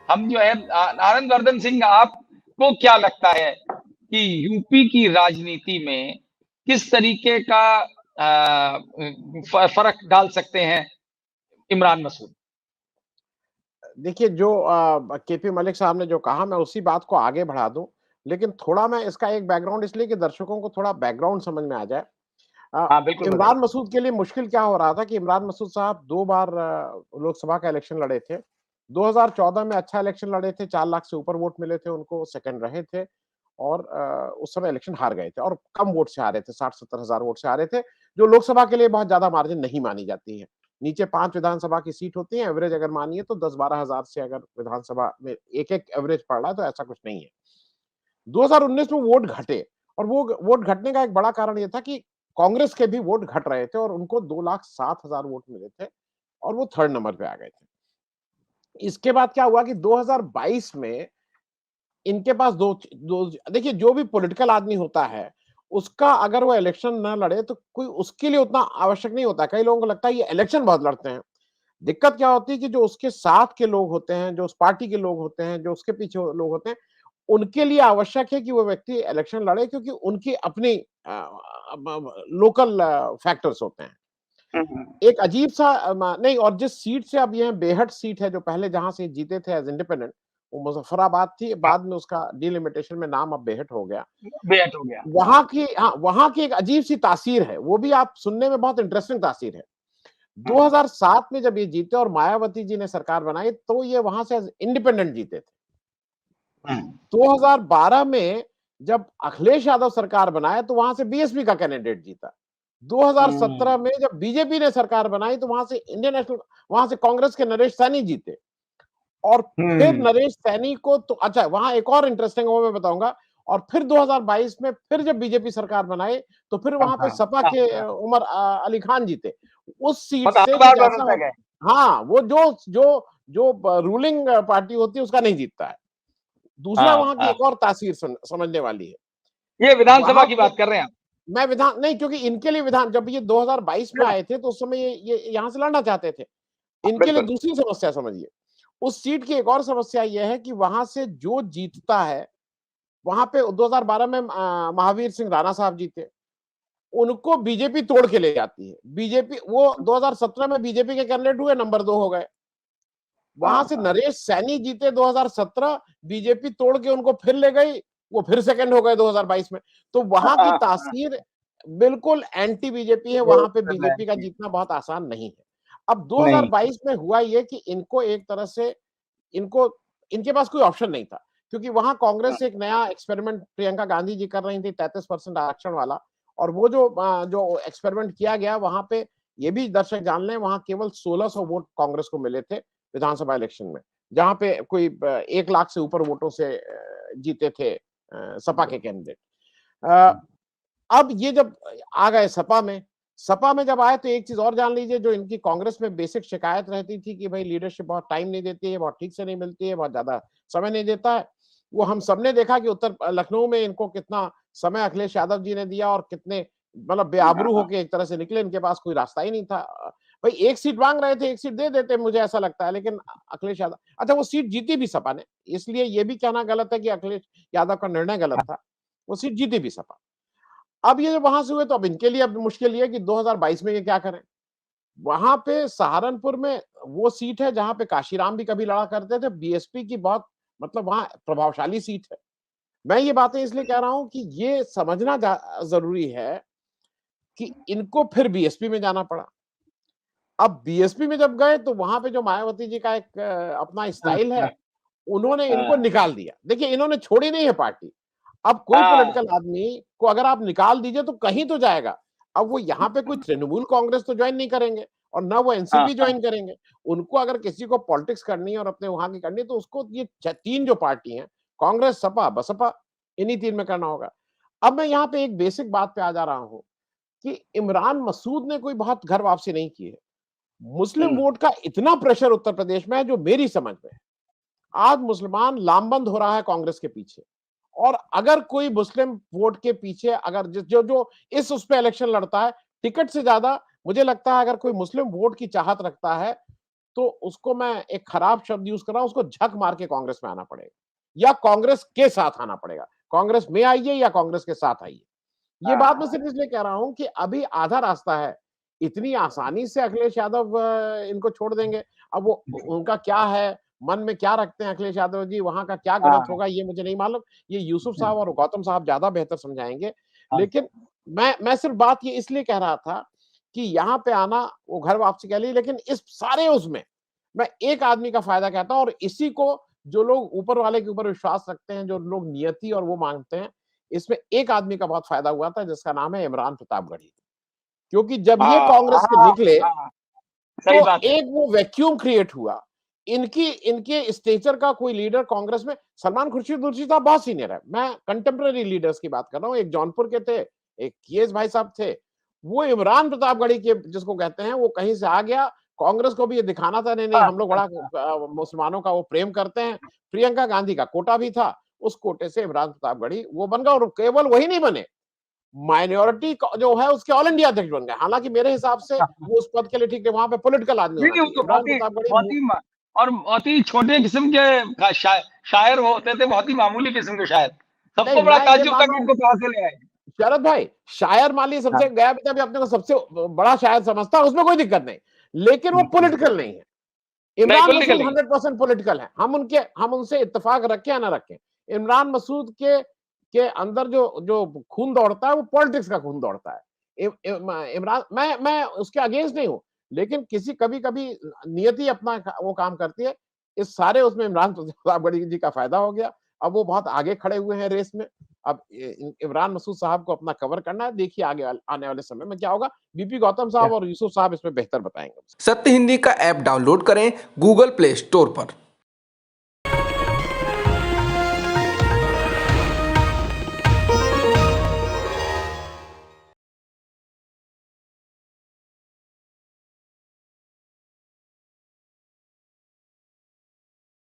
हम जो है आनंदवर्धन सिंह, आपको क्या लगता है कि यूपी की राजनीति में किस तरीके का फर्क डाल सकते हैं इमरान मसूद? देखिए, जो केपी मलिक साहब ने जो कहा, मैं उसी बात को आगे बढ़ा दूं, लेकिन थोड़ा मैं इसका एक बैकग्राउंड, इसलिए कि दर्शकों को थोड़ा बैकग्राउंड समझ में आ जाए। हाँ बिल्कुल बताइए। इमरान मसूद के लिए मुश्किल क्या हो रहा था कि इमरान मसूद साहब 2 बार लोकसभा का इलेक्शन लड़े थे। 2014 में अच्छा इलेक्शन लड़े थे, 4 लाख से ऊपर वोट मिले थे उनको, सेकंड रहे थे और उस समय इलेक्शन हार गए थे और कम वोट से हारे थे, 60-70 हजार वोट से हारे थे, जो लोकसभा के लिए बहुत ज्यादा मार्जिन नहीं मानी जाती है। नीचे 5 विधानसभा की सीट होती है, एवरेज अगर मानिए तो 10-12 हजार से अगर विधानसभा में एक-एक एवरेज पड़ रहा है तो ऐसा कुछ नहीं है। 2019 में वोट घटे और वो वोट घटने का एक बड़ा कारण ये था कि कांग्रेस के भी वोट घट रहे थे और उनको 2,07,000 वोट मिले थे और वो थर्ड नंबर पे आ गए थे। इसके बाद क्या हुआ कि 2022 में इनके पास दो दो देखिए, जो भी पॉलिटिकल आदमी होता है, उसका अगर वो इलेक्शन ना लड़े तो कोई उसके लिए उतना आवश्यक नहीं होता है। कई लोगों को लगता है ये इलेक्शन बहुत लड़ते हैं। दिक्कत क्या होती है कि जो उसके साथ के लोग होते हैं, जो उस पार्टी के लोग होते हैं, जो उसके पीछे लोग होते हैं, उनके लिए आवश्यक है कि वो व्यक्ति इलेक्शन लड़े, क्योंकि उनकी अपनी लोकल फैक्टर्स होते हैं। एक अजीब सा नहीं, और जिस सीट से अब ये बेहट सीट है, जो पहले जहां से जीते थे एज इंडिपेंडेंट, वो मुजफ्फराबाद थी, बाद में उसका डिलिमिटेशन में नाम अब बेहट हो गया। बेहद हो गया। वहां की एक अजीब सी तासीर है, वो भी आप सुनने में बहुत इंटरेस्टिंग तासीर है। 2007 में जब ये जीते और मायावती जी ने सरकार बनाई, तो ये वहां से इंडिपेंडेंट जीते थे। 2012 में जब अखिलेश यादव सरकार बनाया तो वहां से बीएसपी का कैंडिडेट जीता। 2017 में जब बीजेपी ने सरकार बनाई तो वहां से इंडियन नेशनल, वहां से कांग्रेस के नरेश सैनी जीते और फिर नरेश सैनी को तो अच्छा, वहां एक और इंटरेस्टिंग वो मैं बताऊंगा। और फिर 2022 में फिर जब बीजेपी सरकार बनाई तो फिर वहां पे सपा के उमर अली खान जीते। उस सीट से कुछ ऐसा होता, हाँ, वो जो जो जो रूलिंग पार्टी होती है उसका नहीं जीतता है। दूसरा वहां की एक और तासीर समझने वाली है। ये विधानसभा वहां की पे बात कर रहे हैं आप? मैं विधान नहीं, क्योंकि इनके लिए विधान, जब ये 2022 में आए थे तो उस समय ये यहां से लड़ना चाहते थे। इनके लिए दूसरी समस्या समझिए। उस सीट की एक और समस्या यह है कि वहां से जो जीतता है, वहां पे 2012 में महावीर सिंह राणा साहब जीते, उनको बीजेपी तोड़ के ले जाती है। बीजेपी वो 2017 में बीजेपी के कैंडिडेट हुए, नंबर 2 हो गए। वहां से नरेश सैनी जीते 2017, बीजेपी तोड़ के उनको फिर ले गई, वो फिर सेकंड हो गए 2022 में। तो वहां की तासीर बिल्कुल एंटी बीजेपी है, वहां पे बीजेपी का जीतना बहुत आसान नहीं है। अब 2022 में हुआ ये कि इनको एक तरह से, इनको इनके पास कोई ऑप्शन नहीं था, क्योंकि वहां कांग्रेस एक नया एक्सपेरिमेंट प्रियंका गांधी जी कर रही थी, 33% आरक्षण वाला। और वो जो एक्सपेरिमेंट किया गया वहां पे, ये भी दर्शक जान लें, वहां केवल 1600 वोट कांग्रेस को मिले थे विधानसभा इलेक्शन में, जहां पे कोई 1 लाख से ऊपर वोटों से जीते थे सपा के कैंडिडेट। अब ये जब आ गए सपा में जब आए तो एक चीज और जान लीजिए, जो इनकी कांग्रेस में बेसिक शिकायत रहती थी कि भाई लीडरशिप बहुत टाइम नहीं देती है, बहुत ठीक से नहीं मिलती है, बहुत ज्यादा समय नहीं देता है। वो हम सबने देखा कि उत्तर लखनऊ में इनको कितना समय अखिलेश यादव जी ने दिया और कितने मतलब बेआबरू होके एक तरह से निकले, इनके पास कोई रास्ता ही नहीं था। भाई एक सीट मांग रहे थे, एक सीट दे देते, मुझे ऐसा लगता है, लेकिन अखिलेश यादव, अच्छा वो सीट जीती भी सपा ने, इसलिए ये भी कहना गलत है कि अखिलेश यादव का निर्णय गलत था, वो सीट जीती भी सपा। अब ये वहां से हुए तो अब इनके लिए अब मुश्किल ये है कि 2022 में ये क्या करें। वहां पे सहारनपुर में वो सीट है जहां पे काशीराम भी कभी लड़ा करते थे, बीएसपी की बहुत मतलब वहां प्रभावशाली सीट है। मैं ये बातें इसलिए कह रहा हूं कि ये समझना जरूरी है कि इनको फिर बीएसपी में जाना पड़ा। अब बीएसपी में जब गए तो वहां पे जो मायावती जी का एक अपना स्टाइल है, उन्होंने इनको निकाल दिया। देखिए, इन्होंने छोड़ी नहीं है पार्टी। अब कोई पॉलिटिकल आदमी को अगर आप निकाल दीजिए तो कहीं तो जाएगा। अब वो यहाँ पे कोई तृणमूल कांग्रेस तो ज्वाइन नहीं करेंगे और ना वो एनसीपी ज्वाइन करेंगे। उनको अगर किसी को पॉलिटिक्स करनी है और अपने वहां की करनी है तो उसको ये 3 जो पार्टी हैं, कांग्रेस, सपा, बसपा, इन्हीं 3 में करना होगा। अब मैं यहाँ पे एक बेसिक बात पे आ जा रहा हूं कि इमरान मसूद ने कोई बहुत घर वापसी नहीं की है। मुस्लिम वोट का इतना प्रेशर उत्तर प्रदेश में है, जो मेरी समझ में है, आज मुसलमान लामबंद हो रहा है कांग्रेस के पीछे। और अगर कोई मुस्लिम वोट के पीछे अगर जो जो इस उस पे इलेक्शन लड़ता है टिकट से ज्यादा, मुझे लगता है अगर कोई मुस्लिम वोट की चाहत रखता है तो उसको मैं एक खराब शब्द यूज कर रहा हूं, उसको झक मार के कांग्रेस में आना पड़ेगा या कांग्रेस के साथ आना पड़ेगा। कांग्रेस में आइए या कांग्रेस के साथ आइए। ये बात मैं सिर्फ इसलिए कह रहा हूं कि अभी आधा रास्ता है। इतनी आसानी से अखिलेश यादव इनको छोड़ देंगे। अब वो उनका क्या है, मन में क्या रखते हैं अखिलेश यादव जी, वहां का क्या गलत होगा ये मुझे नहीं मालूम। ये यूसुफ साहब और गौतम साहब ज्यादा बेहतर समझाएंगे। लेकिन मैं सिर्फ बात ये इसलिए कह रहा था कि यहाँ पे आना वो घर वापसी कह ली, लेकिन इस सारे उसमें मैं एक आदमी का फायदा कहता हूं और इसी को जो लोग ऊपर वाले के ऊपर विश्वास रखते हैं, जो लोग नियति और वो मांगते हैं, इसमें एक आदमी का बहुत फायदा हुआ था जिसका नाम है इमरान प्रतापगढ़ी। क्योंकि जब ये कांग्रेस से निकले सही तो बात है। एक वो वैक्यूम क्रिएट हुआ। इनके स्टेचर का कोई लीडर कांग्रेस में, सलमान खुर्शीद साहब बहुत सीनियर है, मैं कंटेम्प्रेरी लीडर्स की बात कर रहा हूँ। एक जौनपुर के थे, एक केएस भाई साहब थे, वो इमरान प्रतापगढ़ी के जिसको कहते हैं, वो कहीं से आ गया। कांग्रेस को भी ये दिखाना था, नहीं हम लोग बड़ा मुसलमानों का वो प्रेम करते हैं। प्रियंका गांधी का कोटा भी था, उस कोटे से इमरान प्रतापगढ़ी वो बन गया। और केवल वही नहीं बने, माइनॉरिटी जो है उसके ऑल इंडिया अध्यक्ष बन गए। हालांकि मेरे हिसाब से वो उस पद के लिए ठीक है, वहां पे पॉलिटिकल आदमी नहीं होना नहीं, वो चाहिए। तो इमरान बहुत ही प्रतापगढ़ी और बहुत ही छोटे किस्म के शायर वो होते थे, बहुत ही मामूली किस्म के शायर। नहीं, सबको बड़ा मैं ये ताज्जुब था मान कि रहा हूँ इनको कहां से ले आए। शरद भाई, शायर माली सबसे गया पिता भी अपने को सबसे बड़ा शायर समझता है, उसमें कोई दिक्कत नहीं, लेकिन वो पॉलिटिकल नहीं है। नहीं, इमरान पॉलिटिकल मसूद नहीं। 100% पॉलिटिकल है। हम उनसे इत्तेफाक रखें या ना रखें, इमरान मसूद के अंदर जो जो खून दौड़ता है वो पॉलिटिक्स का खून दौड़ता है। इमरान, मैं उसके अगेंस्ट नहीं हूं, लेकिन किसी कभी कभी नियति अपना वो काम करती है। इस सारे उसमें इमरान प्रतापगढ़ी जी का फायदा हो गया। अब वो बहुत आगे खड़े हुए हैं रेस में। अब इमरान मसूद साहब को अपना कवर करना है। देखिए आगे आने वाले समय में क्या होगा। बीपी गौतम साहब और यूसुफ साहब इसमें बेहतर बताएंगे। सत्य हिंदी का ऐप डाउनलोड करें गूगल प्ले स्टोर पर।